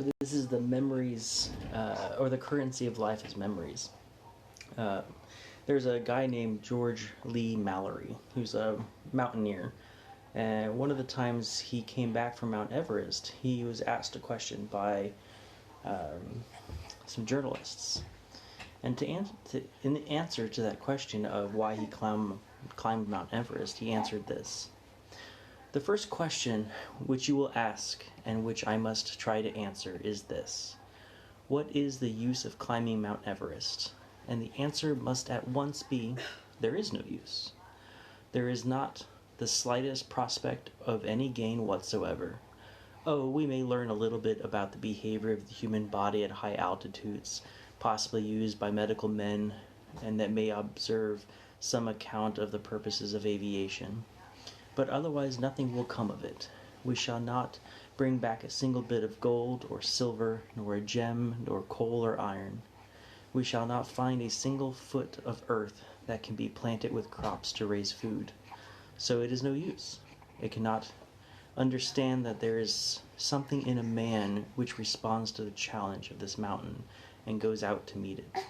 So this is the memories, or the currency of life is memories. Uh, there's a guy named George Lee Mallory, who's a mountaineer. And one of the times he came back from Mount Everest, he was asked a question by some journalists. And in the answer to that question of why he climbed Mount Everest, he answered this. The first question which you will ask and which I must try to answer is this. What is the use of climbing Mount Everest? And the answer must at once be, there is no use. There is not the slightest prospect of any gain whatsoever. Oh, we may learn a little bit about the behavior of the human body at high altitudes, possibly used by medical men, and that may observe some account of the purposes of aviation. But otherwise nothing will come of it. We shall not bring back a single bit of gold or silver, nor a gem, nor coal or iron. We shall not find a single foot of earth that can be planted with crops to raise food. So it is no use. It cannot understand that there is something in a man which responds to the challenge of this mountain and goes out to meet it.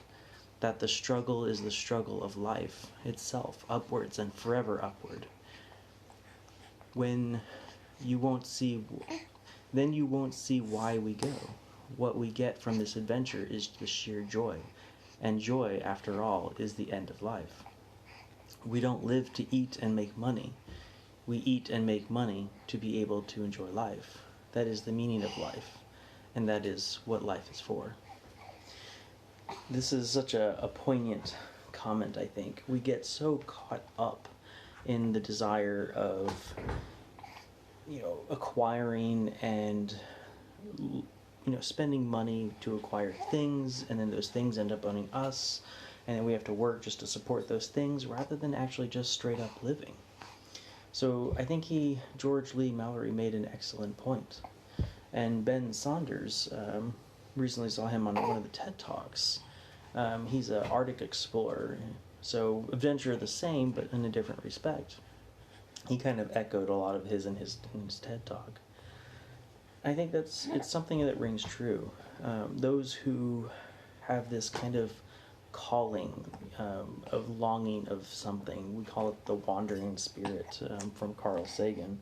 That the struggle is the struggle of life itself, upwards and forever upward. Then you won't see why we go. What we get from this adventure is the sheer joy, and joy, after all, is the end of life. We don't live to eat and make money. We eat and make money to be able to enjoy life. That is the meaning of life, and that is what life is for. This is such a poignant comment, I think. We get so caught up in the desire of, acquiring and, spending money to acquire things, and then those things end up owning us, and then we have to work just to support those things rather than actually just straight up living. So I think George Lee Mallory made an excellent point. And Ben Saunders, recently saw him on one of the TED Talks. He's an Arctic explorer, so adventure the same, but in a different respect. He kind of echoed a lot of his in his TED Talk. I think it's something that rings true. Those who have this kind of calling of longing of something, we call it the wandering spirit, from Carl Sagan.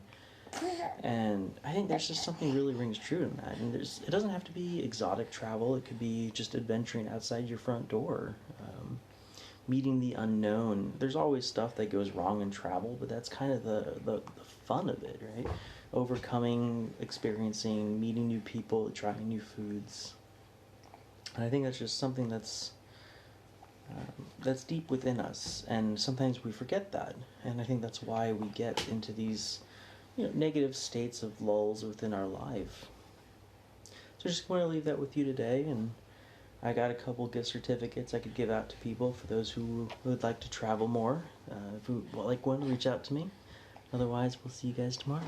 And I think there's just something really rings true in that. And it doesn't have to be exotic travel. It could be just adventuring outside your front door, meeting the unknown. There's always stuff that goes wrong in travel, but that's kind of the fun of it, right? Overcoming, experiencing, meeting new people, trying new foods. And I think that's just something that's deep within us, and sometimes we forget that. And I think that's why we get into these negative states of lulls within our life. So I just want to leave that with you today, and I got a couple gift certificates I could give out to people for those who would like to travel more. If you would like one, reach out to me. Otherwise, we'll see you guys tomorrow.